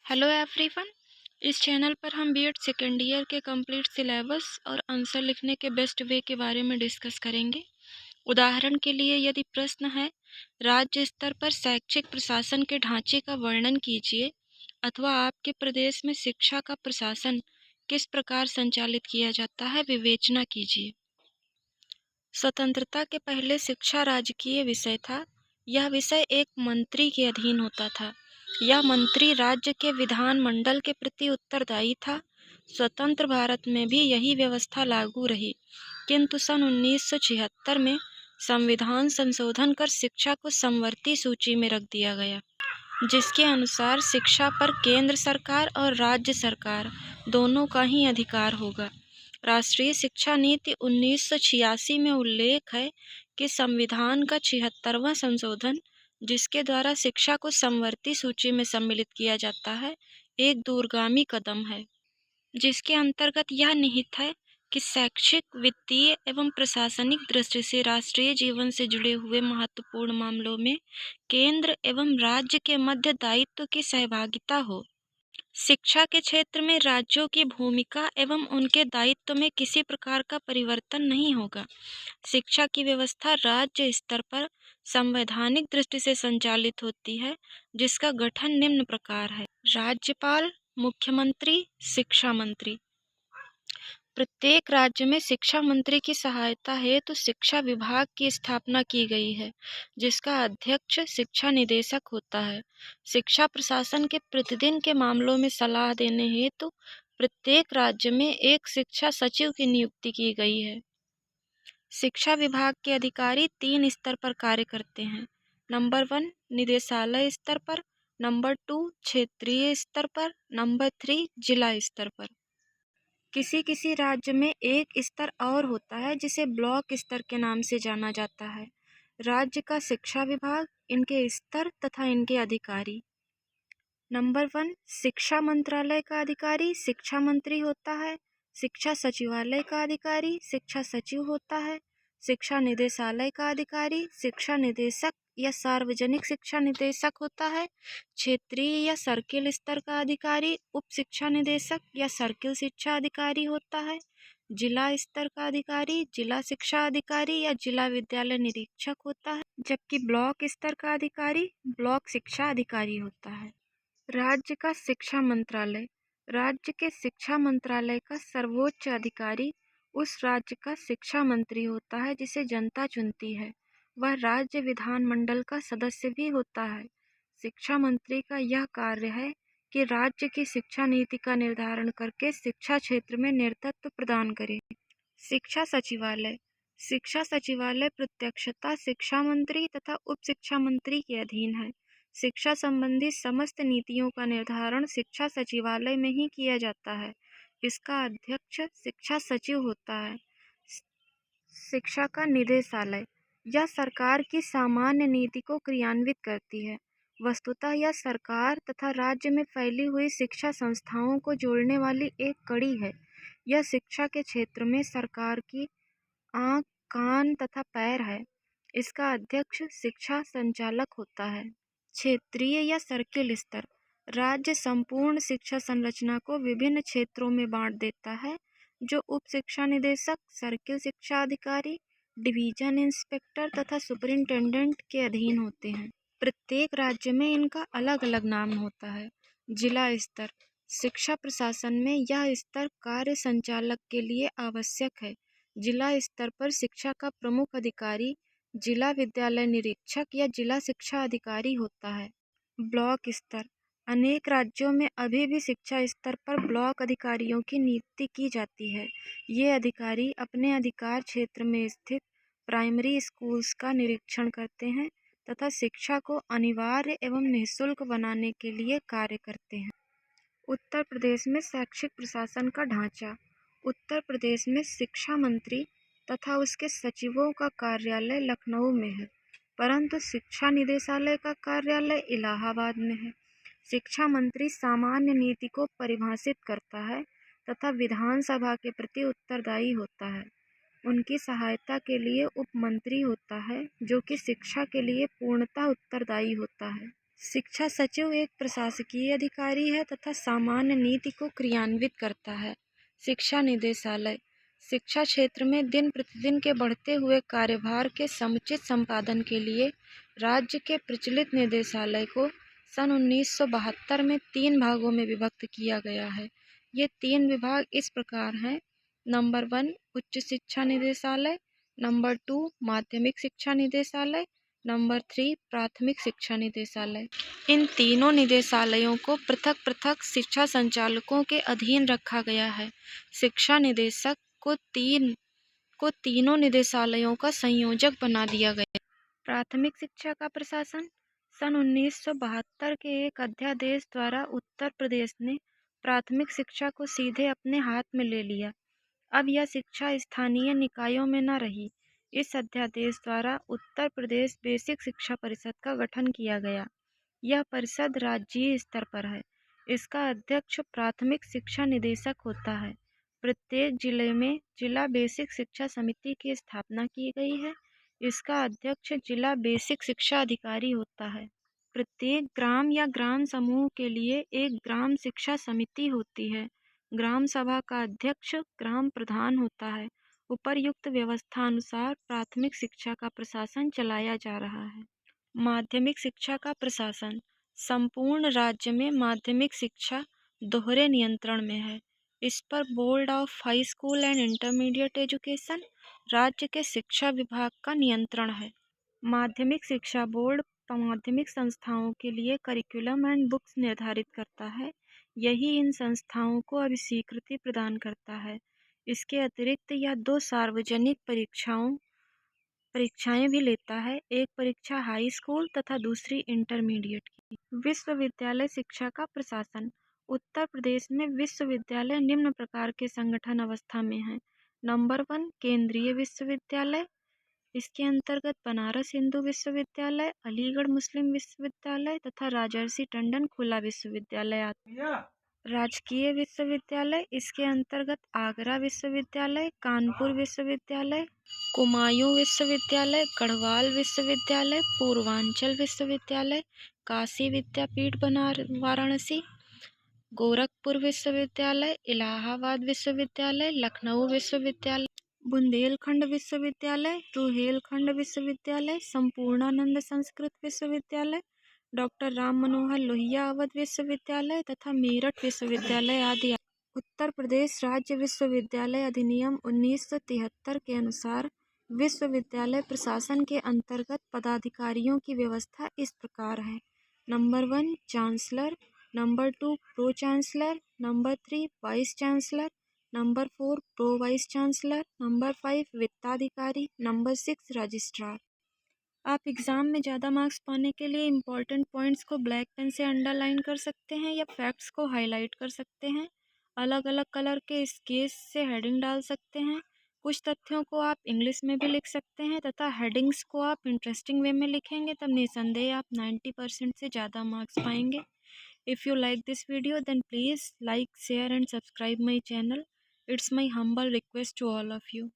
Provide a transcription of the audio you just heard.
Hello everyone. इस channel पर हम बीएड सेकेंड ईयर के कंप्लीट सिलेबस और आंसर लिखने के बेस्ट वे के बारे में डिस्कस करेंगे। उदाहरण के लिए यदि प्रश्न है राज्य स्तर पर शैक्षिक प्रशासन के ढांचे का वर्णन कीजिए अथवा आपके प्रदेश में शिक्षा का प्रशासन किस प्रकार संचालित किया जाता है विवेचना कीजिए। स्वतंत्रता के पहले शिक्षा राजकीय विषय था। यह विषय एक मंत्री के अधीन होता था। यह मंत्री राज्य के विधानमंडल के प्रति उत्तरदायी था। स्वतंत्र भारत में भी यही व्यवस्था लागू रही, किंतु सन 1976 में संविधान संशोधन कर शिक्षा को समवर्ती सूची में रख दिया गया, जिसके अनुसार शिक्षा पर केंद्र सरकार और राज्य सरकार दोनों का ही अधिकार होगा। राष्ट्रीय शिक्षा नीति 1986 में उल्लेख है कि संविधान का 76वां संशोधन, जिसके द्वारा शिक्षा को समवर्ती सूची में सम्मिलित किया जाता है, एक दूरगामी कदम है, जिसके अंतर्गत यह निहित है कि शैक्षिक, वित्तीय एवं प्रशासनिक दृष्टि से राष्ट्रीय जीवन से जुड़े हुए महत्वपूर्ण मामलों में केंद्र एवं राज्य के मध्य दायित्व की सहभागिता हो। शिक्षा के क्षेत्र में राज्यों की भूमिका एवं उनके दायित्व में किसी प्रकार का परिवर्तन नहीं होगा। शिक्षा की व्यवस्था राज्य स्तर पर संवैधानिक दृष्टि से संचालित होती है, जिसका गठन निम्न प्रकार है: राज्यपाल, मुख्यमंत्री, शिक्षा मंत्री। प्रत्येक राज्य में शिक्षा मंत्री की सहायता हेतु शिक्षा विभाग की स्थापना की गई है, जिसका अध्यक्ष शिक्षा निदेशक होता है। शिक्षा प्रशासन के प्रतिदिन के मामलों में सलाह देने हेतु प्रत्येक राज्य में एक शिक्षा सचिव की नियुक्ति की गई है। शिक्षा विभाग के अधिकारी 3 स्तर पर कार्य करते हैं: नंबर 1 निदेशालय स्तर पर, नंबर 2 क्षेत्रीय स्तर पर, नंबर 3 जिला स्तर पर। किसी राज्य में एक स्तर और होता है जिसे ब्लॉक स्तर के नाम से जाना जाता है। राज्य का शिक्षा विभाग, इनके स्तर तथा इनके अधिकारी। नंबर 1 शिक्षा मंत्रालय का अधिकारी शिक्षा मंत्री होता है। शिक्षा सचिवालय का अधिकारी शिक्षा सचिव होता है। शिक्षा निदेशालय का अधिकारी शिक्षा निदेशक या सार्वजनिक शिक्षा निदेशक होता है। क्षेत्रीय या सर्किल स्तर का अधिकारी उप शिक्षा निदेशक या सर्किल शिक्षा अधिकारी होता है। जिला स्तर का अधिकारी जिला शिक्षा अधिकारी या जिला विद्यालय निरीक्षक होता है, जबकि ब्लॉक स्तर का अधिकारी ब्लॉक शिक्षा अधिकारी होता है। राज्य का शिक्षा मंत्रालय, राज्य के शिक्षा मंत्रालय का सर्वोच्च अधिकारी उस राज्य का शिक्षा मंत्री होता है जिसे जनता चुनती है। वह राज्य विधानमंडल का सदस्य भी होता है। शिक्षा मंत्री का यह कार्य है कि राज्य की शिक्षा नीति का निर्धारण करके शिक्षा क्षेत्र में नेतृत्व प्रदान करे। शिक्षा सचिवालय, शिक्षा सचिवालय प्रत्यक्षतः शिक्षा मंत्री तथा उप शिक्षा मंत्री के अधीन है। शिक्षा संबंधी समस्त नीतियों का निर्धारण शिक्षा सचिवालय में ही किया जाता है। इसका अध्यक्ष शिक्षा सचिव होता है। शिक्षा का निदेशालय, यह सरकार की सामान्य नीति को क्रियान्वित करती है। वस्तुतः यह सरकार तथा राज्य में फैली हुई शिक्षा संस्थाओं को जोड़ने वाली एक कड़ी है। यह शिक्षा के क्षेत्र में सरकार की आँख, कान तथा पैर है। इसका अध्यक्ष शिक्षा संचालक होता है। क्षेत्रीय या सर्किल स्तर, राज्य संपूर्ण शिक्षा संरचना को विभिन्न क्षेत्रों में बांट देता है, जो उप शिक्षा निदेशक, सर्किल शिक्षा अधिकारी, डिवीजन इंस्पेक्टर तथा सुपरिंटेंडेंट के अधीन होते हैं। प्रत्येक राज्य में इनका अलग अलग नाम होता है। जिला स्तर, शिक्षा प्रशासन में यह स्तर कार्य संचालक के लिए आवश्यक है। जिला स्तर पर शिक्षा का प्रमुख अधिकारी जिला विद्यालय निरीक्षक या जिला शिक्षा अधिकारी होता है। ब्लॉक स्तर, अनेक राज्यों में अभी भी शिक्षा स्तर पर ब्लॉक अधिकारियों की नियुक्ति की जाती है। ये अधिकारी अपने अधिकार क्षेत्र में स्थित प्राइमरी स्कूल्स का निरीक्षण करते हैं तथा शिक्षा को अनिवार्य एवं निःशुल्क बनाने के लिए कार्य करते हैं। उत्तर प्रदेश में शैक्षिक प्रशासन का ढांचा। उत्तर प्रदेश में शिक्षा मंत्री तथा उसके सचिवों का कार्यालय लखनऊ में है, परंतु शिक्षा निदेशालय का कार्यालय इलाहाबाद में है। शिक्षा मंत्री सामान्य नीति को परिभाषित करता है तथा विधानसभा के प्रति उत्तरदायी होता है। उनकी सहायता के लिए उप मंत्री होता है, जो कि शिक्षा के लिए पूर्णतः उत्तरदायी होता है। शिक्षा सचिव एक प्रशासकीय अधिकारी है तथा सामान्य नीति को क्रियान्वित करता है। शिक्षा निदेशालय शिक्षा क्षेत्र में दिन प्रतिदिन के बढ़ते हुए कार्यभार के समुचित संपादन के लिए राज्य के प्रचलित निदेशालय को सन 1972 में 3 भागों में विभक्त किया गया है। ये 3 विभाग इस प्रकार हैं। नंबर 1 उच्च शिक्षा निदेशालय, नंबर 2 माध्यमिक शिक्षा निदेशालय, नंबर 3 प्राथमिक शिक्षा निदेशालय। इन तीनों निदेशालयों को पृथक पृथक शिक्षा संचालकों के अधीन रखा गया है। शिक्षा निदेशक को तीनों निदेशालयों का संयोजक बना दिया गया। प्राथमिक शिक्षा का प्रशासन सन 1972 के एक अध्यादेश द्वारा उत्तर प्रदेश ने प्राथमिक शिक्षा को सीधे अपने हाथ में ले लिया। अब यह शिक्षा स्थानीय निकायों में न रही। इस अध्यादेश द्वारा उत्तर प्रदेश बेसिक शिक्षा परिषद का गठन किया गया। यह परिषद राज्यीय स्तर पर है। इसका अध्यक्ष प्राथमिक शिक्षा निदेशक होता है। प्रत्येक जिले में जिला बेसिक शिक्षा समिति की स्थापना की गई है। इसका अध्यक्ष जिला बेसिक शिक्षा अधिकारी होता है। प्रत्येक ग्राम या ग्राम समूह के लिए एक ग्राम शिक्षा समिति होती है। ग्राम सभा का अध्यक्ष ग्राम प्रधान होता है। उपर्युक्त व्यवस्था अनुसार प्राथमिक शिक्षा का प्रशासन चलाया जा रहा है। माध्यमिक शिक्षा का प्रशासन संपूर्ण राज्य में माध्यमिक शिक्षा दोहरे नियंत्रण में है। इस पर board of high school and intermediate education राज्य के शिक्षा विभाग का नियंत्रण है। माध्यमिक शिक्षा बोर्ड माध्यमिक संस्थाओं के लिए करिकुलम एंड बुक्स निर्धारित करता है। यही इन संस्थाओं को अभिस्वीकृति प्रदान करता है। इसके अतिरिक्त यह 2 सार्वजनिक परीक्षाएं भी लेता है। एक परीक्षा हाई स्कूल तथा दूसरी इंटरमीडिएट की। विश्वविद्यालय शिक्षा का प्रशासन उत्तर प्रदेश में विश्वविद्यालय निम्न प्रकार के संगठन अवस्था में है। नंबर 1 केंद्रीय विश्वविद्यालय। इसके अंतर्गत बनारस हिंदू विश्वविद्यालय, अलीगढ़ मुस्लिम विश्वविद्यालय तथा राजर्षि टंडन खुला विश्वविद्यालय आते हैं। राजकीय विश्वविद्यालय इसके अंतर्गत आगरा विश्वविद्यालय, कानपुर विश्वविद्यालय, कुमायूं विश्वविद्यालय, गढ़वाल विश्वविद्यालय, पूर्वांचल विश्वविद्यालय, काशी विद्यापीठ वाराणसी, गोरखपुर विश्वविद्यालय, इलाहाबाद विश्वविद्यालय, लखनऊ विश्वविद्यालय, बुंदेलखंड विश्वविद्यालय, रुहेलखंड विश्वविद्यालय, संपूर्णानंद संस्कृत विश्वविद्यालय, डॉक्टर राम मनोहर लोहिया अवध विश्वविद्यालय तथा मेरठ विश्वविद्यालय आदि। उत्तर प्रदेश राज्य विश्वविद्यालय अधिनियम 1973 के अनुसार विश्वविद्यालय प्रशासन के अंतर्गत पदाधिकारियों की व्यवस्था इस प्रकार है। Number 1 chancellor, number 2 pro chancellor, number 3 vice chancellor, number 4 pro vice chancellor, number 5 वित्ताधिकारी, नंबर 6 रजिस्ट्रार। आप एग्ज़ाम में ज़्यादा मार्क्स पाने के लिए इम्पॉर्टेंट पॉइंट्स को ब्लैक पेन से अंडरलाइन कर सकते हैं या फैक्ट्स को हाईलाइट कर सकते हैं। अलग अलग कलर के स्केच से हेडिंग डाल सकते हैं। कुछ तथ्यों को आप इंग्लिश में भी लिख सकते हैं तथा हेडिंग्स को आप इंटरेस्टिंग वे में लिखेंगे तब निसंदेह आप 90% से ज़्यादा मार्क्स पाएंगे। If you like this video then please like, share and subscribe my channel. It's my humble request to all of you.